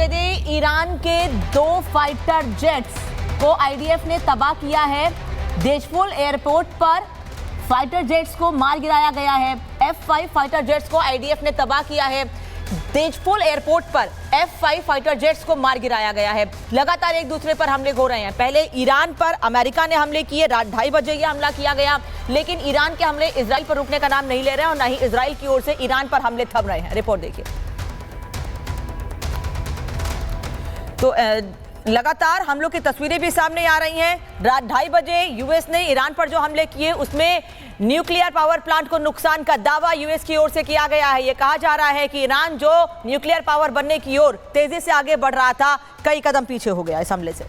दे दें, ईरान के 2 fighter jets को आईडीएफ ने तबाह किया है। देशफुल एयरपोर्ट पर फाइटर जेट्स को मार गिराया गया है। F-5 फाइटर जेट्स को आईडीएफ ने तबाह किया है। देशफुल एयरपोर्ट पर F-5 फाइटर जेट्स को मार गिराया गया है। लगातार एक दूसरे पर हमले हो रहे हैं। पहले ईरान पर अमेरिका ने हमले किए, रात 2:30 बजे ये हमला किया गया, लेकिन ईरान के हमले इजराइल पर रुकने का नाम नहीं ले रहे हैं और न ही इजराइल की ओर से ईरान पर हमले थम रहे हैं। रिपोर्ट देखिए। तो लगातार हमलों की तस्वीरें भी सामने आ रही हैं। रात 2:30 बजे यूएस ने ईरान पर जो हमले किए उसमें न्यूक्लियर पावर प्लांट को नुकसान का दावा यूएस की ओर से किया गया है। यह कहा जा रहा है कि ईरान जो न्यूक्लियर पावर बनने की ओर तेजी से आगे बढ़ रहा था, कई कदम पीछे हो गया इस हमले से।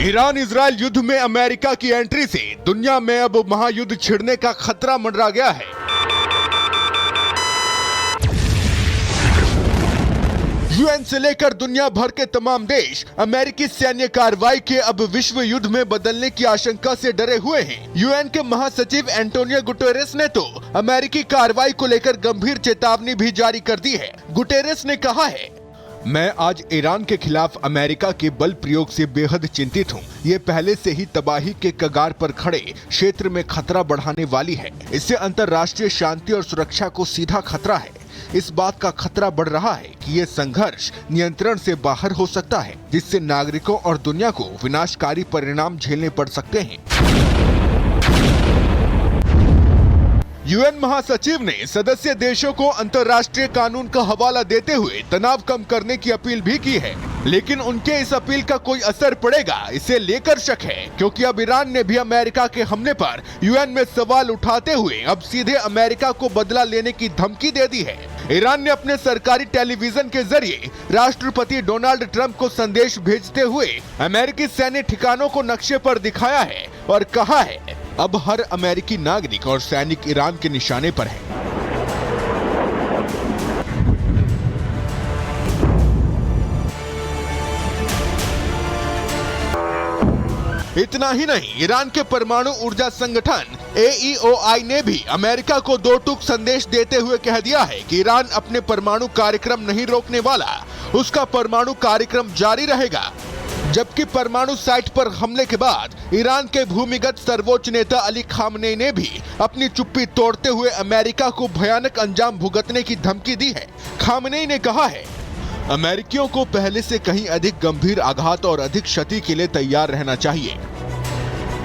ईरान इजराइल युद्ध में अमेरिका की एंट्री से दुनिया में अब महायुद्ध छिड़ने का खतरा मंडरा गया है। यूएन से लेकर दुनिया भर के तमाम देश अमेरिकी सैन्य कार्रवाई के अब विश्व युद्ध में बदलने की आशंका से डरे हुए हैं। यूएन के महासचिव एंटोनियो गुटेरेस ने तो अमेरिकी कार्रवाई को लेकर गंभीर चेतावनी भी जारी कर दी है। गुटेरेस ने कहा है, मैं आज ईरान के खिलाफ अमेरिका के बल प्रयोग से बेहद चिंतित हूँ। ये पहले से ही तबाही के कगार पर खड़े क्षेत्र में खतरा बढ़ाने वाली है। इससे अंतर्राष्ट्रीय शांति और सुरक्षा को सीधा खतरा है। इस बात का खतरा बढ़ रहा है कि ये संघर्ष नियंत्रण से बाहर हो सकता है, जिससे नागरिकों और दुनिया को विनाशकारी परिणाम झेलने पड़ सकते हैं। यूएन महासचिव ने सदस्य देशों को अंतर्राष्ट्रीय कानून का हवाला देते हुए तनाव कम करने की अपील भी की है, लेकिन उनके इस अपील का कोई असर पड़ेगा इसे लेकर शक है, क्योंकि अब ईरान ने भी अमेरिका के हमले पर यूएन में सवाल उठाते हुए अब सीधे अमेरिका को बदला लेने की धमकी दे दी है। ईरान ने अपने सरकारी टेलीविजन के जरिए राष्ट्रपति डोनाल्ड ट्रंप को संदेश भेजते हुए अमेरिकी सैन्य ठिकानों को नक्शे पर दिखाया है और कहा है, अब हर अमेरिकी नागरिक और सैनिक ईरान के निशाने पर है। इतना ही नहीं, ईरान के परमाणु ऊर्जा संगठन AEOI ने भी अमेरिका को 2 टूक संदेश देते हुए कह दिया है कि ईरान अपने परमाणु कार्यक्रम नहीं रोकने वाला, उसका परमाणु कार्यक्रम जारी रहेगा। जबकि परमाणु साइट पर हमले के बाद ईरान के भूमिगत सर्वोच्च नेता अली खामनेई ने भी अपनी चुप्पी तोड़ते हुए अमेरिका को भयानक अंजाम भुगतने की धमकी दी है। खामनेई ने कहा है, अमेरिकियों को पहले से कहीं अधिक गंभीर आघात और अधिक क्षति के लिए तैयार रहना चाहिए।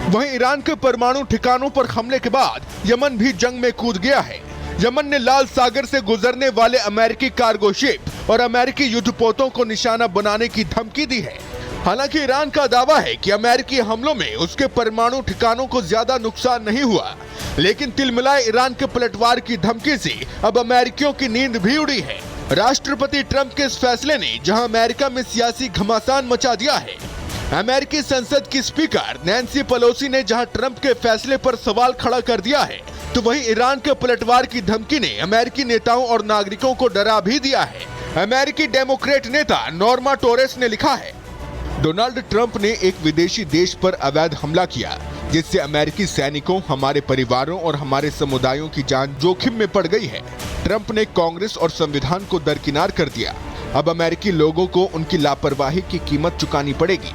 वहीं ईरान के परमाणु ठिकानों पर हमले के बाद यमन भी जंग में कूद गया है। यमन ने लाल सागर से गुजरने वाले अमेरिकी कार्गो शिप और अमेरिकी युद्धपोतों को निशाना बनाने की धमकी दी है। हालांकि ईरान का दावा है कि अमेरिकी हमलों में उसके परमाणु ठिकानों को ज्यादा नुकसान नहीं हुआ, लेकिन तिलमिलाए ईरान के पलटवार की धमकी से अब अमेरिकियों की नींद भी उड़ी है। राष्ट्रपति ट्रंप के इस फैसले ने जहां अमेरिका में सियासी घमासान मचा दिया है, अमेरिकी संसद की स्पीकर नैन्सी पेलोसी ने जहां ट्रंप के फैसले पर सवाल खड़ा कर दिया है, तो वहीं ईरान के पलटवार की धमकी ने अमेरिकी नेताओं और नागरिकों को डरा भी दिया है। अमेरिकी डेमोक्रेट नेता नॉर्मा टोरेस ने लिखा है, डोनाल्ड ट्रंप ने एक विदेशी देश पर अवैध हमला किया, जिससे अमेरिकी सैनिकों, हमारे परिवारों और हमारे समुदायों की जान जोखिम में पड़ गई है। ट्रंप ने कांग्रेस और संविधान को दरकिनार कर दिया। अब अमेरिकी लोगों को उनकी लापरवाही की कीमत चुकानी पड़ेगी।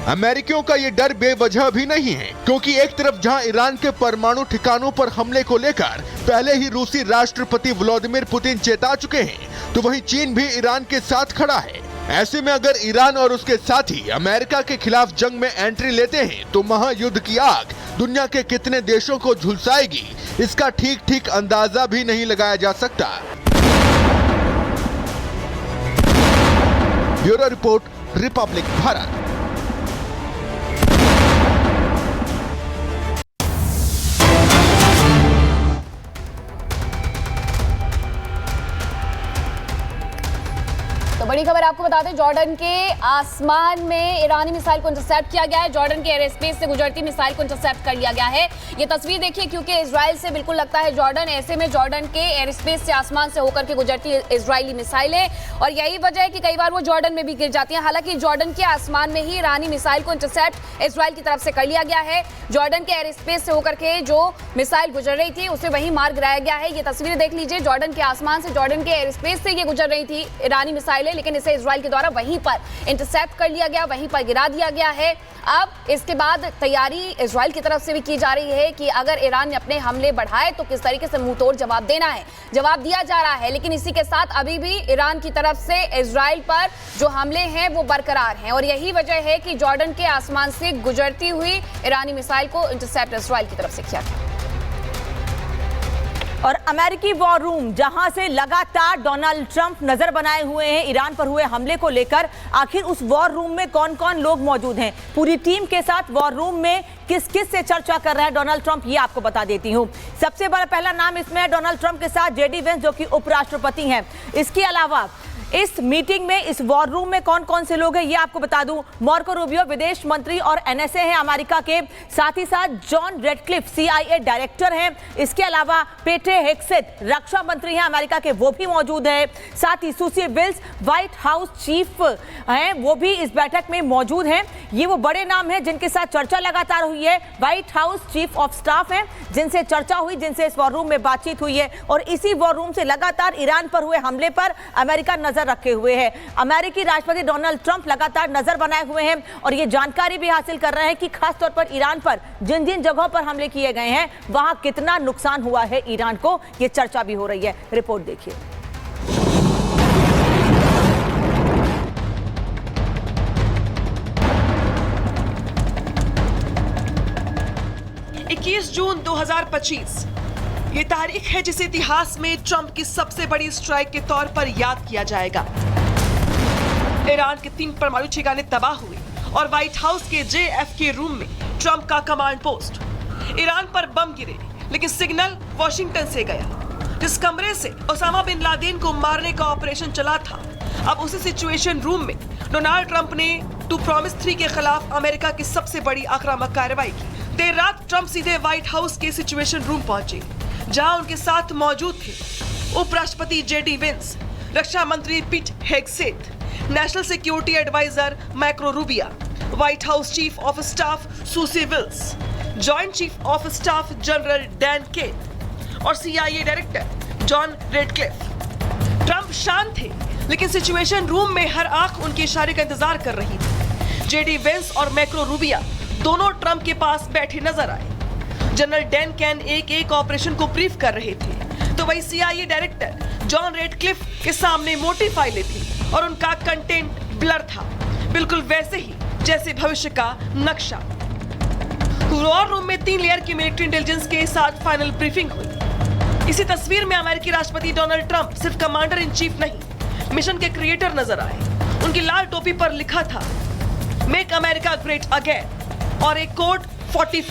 अमेरिकियों का ये डर बेवजह भी नहीं है, क्योंकि एक तरफ जहां ईरान के परमाणु ठिकानों पर हमले को लेकर पहले ही रूसी राष्ट्रपति व्लादिमीर पुतिन चेता चुके हैं, तो वहीं चीन भी ईरान के साथ खड़ा है। ऐसे में अगर ईरान और उसके साथी अमेरिका के खिलाफ जंग में एंट्री लेते हैं, तो महायुद्ध की आग दुनिया के कितने देशों को झुलसाएगी, इसका ठीक ठीक अंदाजा भी नहीं लगाया जा सकता। Bureau report, Republic Bharat. तो बड़ी बड़ी खबर आपको बता दें, जॉर्डन के आसमान में ईरानी मिसाइल को इंटरसेप्ट किया गया है। जॉर्डन के एयर स्पेस से गुजरती मिसाइल को इंटरसेप्ट कर लिया गया है। ये तस्वीर देखिए, क्योंकि इजराइल से बिल्कुल लगता है जॉर्डन, ऐसे में जॉर्डन के एयर स्पेस से आसमान से होकर के गुजरती इजरायली मिसाइलें, और यही वजह है कि कई बार वो जॉर्डन में भी गिर जाती हैं। हालांकि जॉर्डन के आसमान में ही ईरानी मिसाइल को इंटरसेप्ट इजराइल की तरफ से कर लिया गया है। जॉर्डन के एयर स्पेस से होकर के जो मिसाइल गुजर रही थी उसे वहीं मार गिराया गया है। ये तस्वीरें देख लीजिए, जॉर्डन के आसमान से, जॉर्डन के एयर स्पेस से ये गुजर रही थी ईरानी मिसाइलें, लेकिन इसे इजराइल के द्वारा वहीं पर इंटरसेप्ट कर लिया गया, वहीं पर गिरा दिया गया है। अब इसके बाद तैयारी इजराइल की तरफ से भी की जा रही है कि अगर ईरान ने अपने हमले बढ़ाए तो किस तरीके से मुंहतोड़ जवाब देना है। जवाब दिया जा रहा है, लेकिन इसी के साथ अभी भी ईरान की तरफ से इजराइल पर जो हमले हैं वो बरकरार हैं, और यही वजह है कि जॉर्डन के आसमान से गुजरती हुई ईरानी मिसाइल को इंटरसेप्ट इजराइल की तरफ से किया गया। और अमेरिकी वॉर रूम, जहां से लगातार डोनाल्ड ट्रंप नजर बनाए हुए हैं ईरान पर हुए हमले को लेकर, आखिर उस वॉर रूम में कौन कौन लोग मौजूद हैं, पूरी टीम के साथ वॉर रूम में किस किस से चर्चा कर रहा है डोनाल्ड ट्रंप, ये आपको बता देती हूं। सबसे बड़ा पहला नाम इसमें है डोनाल्ड ट्रंप के साथ जेडी वेंस, जो कि उपराष्ट्रपति हैं। इसके अलावा इस मीटिंग में, इस वॉर रूम में कौन कौन से लोग हैं ये आपको बता दूं। मार्को रूबियो विदेश मंत्री और एनएसए हैं अमेरिका के, साथ ही साथ जॉन रेडक्लिफ सीआईए डायरेक्टर हैं। इसके अलावा पेटे हेग्सेथ रक्षा मंत्री हैं अमेरिका के, वो भी मौजूद है। साथ ही सुसी विल्स व्हाइट हाउस चीफ हैं, वो भी इस बैठक में मौजूद हैं। ये वो बड़े नाम हैं जिनके साथ चर्चा लगातार हुई है। White House chief of staff हैं जिनसे चर्चा हुई, जिनसे इस वॉर रूम में बातचीत हुई है, और इसी वॉर रूम से लगातार ईरान पर हुए हमले पर अमेरिका नजर रखे हुए हैं। अमेरिकी राष्ट्रपति डोनाल्ड ट्रंप लगातार नजर बनाए हुए हैं और ये जानकारी भी हासिल कर रहे हैं कि खास तौर पर ईरान पर जिन जिन जगहों पर हमले किए गए हैं वहां कितना नुकसान हुआ है ईरान को, ये चर्चा भी हो रही है। रिपोर्ट देखिए। 21 जून 2025 ये तारीख है जिसे इतिहास में ट्रंप की सबसे बड़ी स्ट्राइक के तौर पर याद किया जाएगा। ईरान के 3 परमाणु ठिकाने तबाह हुए और व्हाइट हाउस के JFK रूम में ट्रंप का कमांड पोस्ट। ईरान पर बम गिरे, लेकिन सिग्नल वॉशिंगटन से गया। जिस कमरे से ओसामा बिन लादेन को मारने का ऑपरेशन चला था, अब उसी सिचुएशन रूम में डोनाल्ड ट्रंप ने टू प्रॉमिस 3 के खिलाफ अमेरिका की सबसे बड़ी आक्रामक कार्रवाई की। देर रात ट्रंप सीधे व्हाइट हाउस के सिचुएशन रूम पहुंचे, जहां उनके साथ मौजूद थे उपराष्ट्रपति जेडी वेंस, रक्षा मंत्री Pete Hegseth, national security adviser Marco Rubio, White House chief of staff Susie Wiles, joint chief of staff general Dan Caine और CIA director John Ratcliffe. Trump शांत थे, लेकिन सिचुएशन रूम में हर आंख उनके इशारे का इंतजार कर रही थी। जेडी वेंस और मार्को रूबियो दोनों ट्रंप के पास बैठे नजर आए। जनरल डैन कैन एक ऑपरेशन को ब्रीफ कर रहे थे, तो वही CIA डायरेक्टर जॉन रेडक्लिफ के सामने मोटी फाइलें थी और उनका कंटेंट ब्लर था, बिल्कुल वैसे ही जैसे भविष्य का नक्शा। वॉर रूम में 3 लेयर की मिलिट्री इंटेलिजेंस के साथ फाइनल ब्रीफिंग हुई। इसी तस्वीर में अमेरिकी राष्ट्रपति डोनाल्ड ट्रंप सिर्फ कमांडर इन चीफ नहीं, मिशन के क्रिएटर नजर आए। उनकी लाल टोपी पर लिखा था मेक अमेरिका ग्रेट अगेन और एक कोड 45